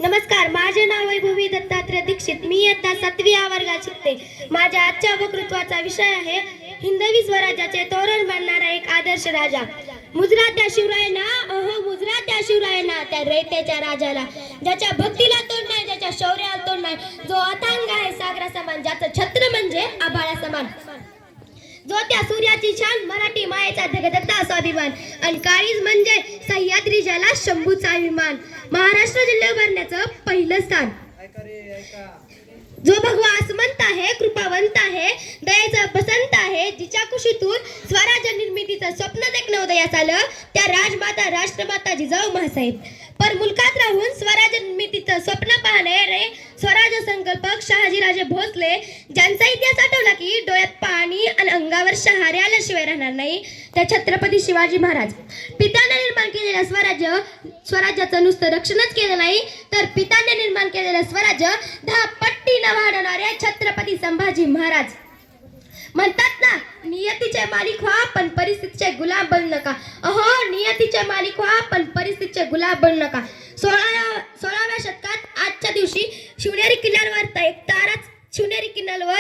नमस्कार, माझे नाव वैभवी दत्तात्रय दीक्षित. मी इयत्ता 7वी वर्गात शिकते. माझ्या आजच्या वक्तृत्वाचा विषय आहे हिंदवी स्वराज्याचे तोरण बांधणारा एक आदर्श राजा. मुजरा त्या शिवरायांना, अहो मुजरा त्या शिवरायांना, त्या रयतेच्या राजाला, ज्याच्या भक्तीला तोड नाही, ज्याच्या शौर्याला तोड नाही, जो अथांग आहे सागरा समान, ज्याचं छत्र म्हणजे आभाळा समान, जो त्या सूर्याची शान, मराठी मायेचा धगधगता स्वाभिमान, आणि काळीज म्हणजे सह्याद्री ज्याला शंभूचा विमान, महाराष्ट्र जिल्हा उभारण्याचं पहिलं स्थान, जो भगवा आसमंत आहे, कृपावंत आहे, दयाचा बसंत आहे, जिच्या कुशीतून स्वराज्य निर्मितीचं स्वप्न देखणं उदयास आलं, त्या राजमाता राष्ट्रमाता जिजाऊ महासाहेब. पर मुलकात राहून स्वराज्य निर्मितीचं स्वप्न पाहणे रे स्वराज्य संकल्पक शहाजीराजे भोसले, ज्यांचा इतिहास आठवला की डोळ्यात पाणी आणि अंगावर शहारे आल्याशिवाय राहणार नाही, त्या छत्रपती शिवाजी महाराज. पित्याने निर्माण केलेलं स्वराज्याचं नुसतं रक्षणच केलं नाही, तर पित्याने निर्माण केलेलं स्वराज्य 10 पट्टीनं वाढवणारे छत्रपती संभाजी महाराज. म्हणतात ना, नियतीचे मालिक व्हा पण परिस्थितीचे गुलाम बनू नका. अहो, नियतीचे मालिक व्हा पण परिस्थितीचे गुलाम बनू नका. 16व्या शतकात आजच्या दिवशी शिवनेरी किल्ल्यावर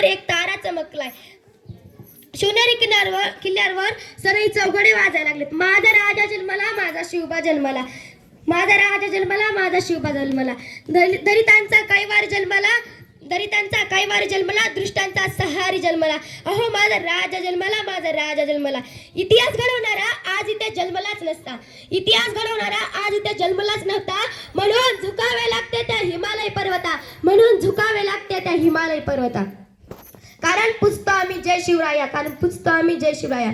एक तारा चमकलाय. शिवनेरी किल्ल्यावर सनई चौघडे वाजायला लागलेत. माझा राजा जन्मला, माझा शिवबा जन्मला, माझा राजा जन्मला, माझा शिवबा जन्मला, दरितांचा कैवार जन्मला, दृष्टांचा सहारी जन्मला. अहो, माझा राजा जन्मला, माझा राजा जन्मला. इतिहास घडवणारा आज इथे जन्मलाच नसता, इतिहास घडवणारा आज इथे जन्मलाच नव्हता, म्हणून झुकावे लागते त्या हिमालय पर्वता, म्हणून झुकावे लागते त्या हिमालय पर्वता. कारण पुजतो आम्ही जय शिवराया, कारण पुजतो आम्ही जय शिवराया.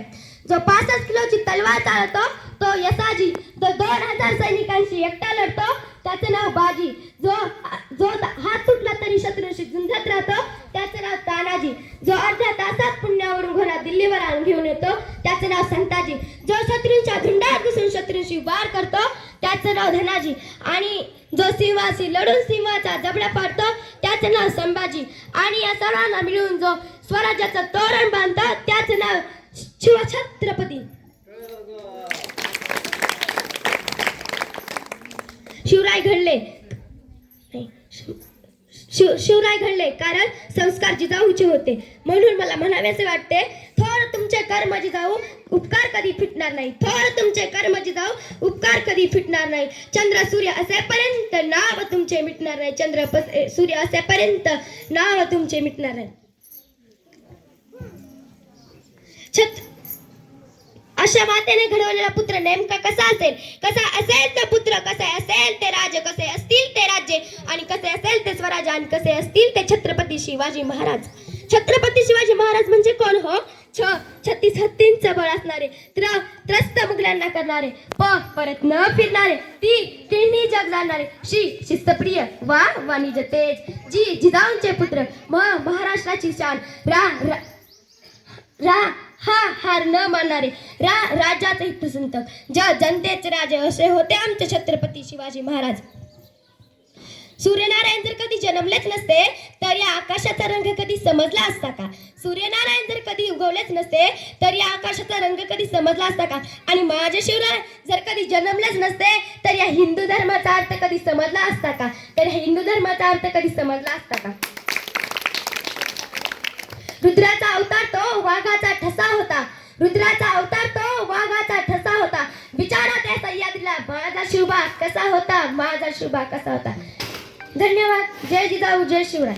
जो 65 किलोची तलवार चालवतो तो यसाजी, जो 2000 सैनिकांशी एकटा लढतो त्याचं नाव बाजी, जो हात तुटला तरी शत्रूंशी झुंजत राहतो त्याचं नाव तानाजी, जो अर्ध्या तासात पुण्यावरून घोडा दिल्लीवर आणून घेऊन येतो त्याचं नाव संताजी, जो शत्रूंच्या झुंडात घुसून शत्रूंशी वार करतो त्याचं नाव धनाजी, आणि जो सिंहाशी लढून सिंहाचा जबडा पाडतो त्याचं नाव संभाजी, आणि या सर्वांना मिळून जो स्वराज्याचं तोरण बांधतो त्याचं नाव शिवछत्रपती. शिवराय घडले कारण संस्कार जिजाऊचे होते. म्हणून मला म्हणावेसे वाटते, थोर तुमचे कर्म जिजाऊ, उपकार कधी फिटणार नाही. थोर तुमचे कर्म जिजाऊ, उपकार कधी फिटणार नाही. चंद्र सूर्य असेपर्यंत नाव तुमचे मिटणार नाही. चंद्र सूर्य असेपर्यंत नाव तुमचे मिटणार नाही. अशा मातेने घडवलेला पुत्र नेमका कसा असेल तो पुत्र, कसे असेल ते राज्य, कसे असतील ते राज्य, आणि कसे असेल ते स्वराज्य, आणि कसे असतील ते छत्रपती शिवाजी महाराज. छत्रपती शिवाजी महाराज म्हणजे कोण हो? 36 हत्तींचं बळ असणारे, त्रस्त मुघलांना करणारे, परत न फिरणारे, तिन्ही जग जाणणारे, शिस्तप्रिय, वाणिज तेज, जिजाऊंचे पुत्र, महाराष्ट्राची शान, हार न मानणारे, राजाचे हितचिंतक, जनतेचे राजे असे होते आमचे छत्रपती शिवाजी महाराज. सूर्यनारायण जर कधी जन्मलेच नसते तर या आकाशाचा रंग कधी समजला असता का? सूर्यनारायण जर कधी उगवलेच नसते तर या आकाशाचा रंग कधी समजला असता का? आणि माझे शिवराय जर कधी जन्मलेच नसते तर या हिंदू धर्माचा अर्थ कधी समजला असता का? तर हिंदू धर्माचा अर्थ कधी समजला असता का? रुद्राचा अवतार तो वाघाचा ठसा होता, रुद्राचा अवतार तो वाघाचा ठसा होता. बिचारा त्या सह्याद्रीला माझा शिवबा कसा होता, माझा शिवबा कसा होता. धन्यवाद. जय जिजाऊ, जय शिवराय.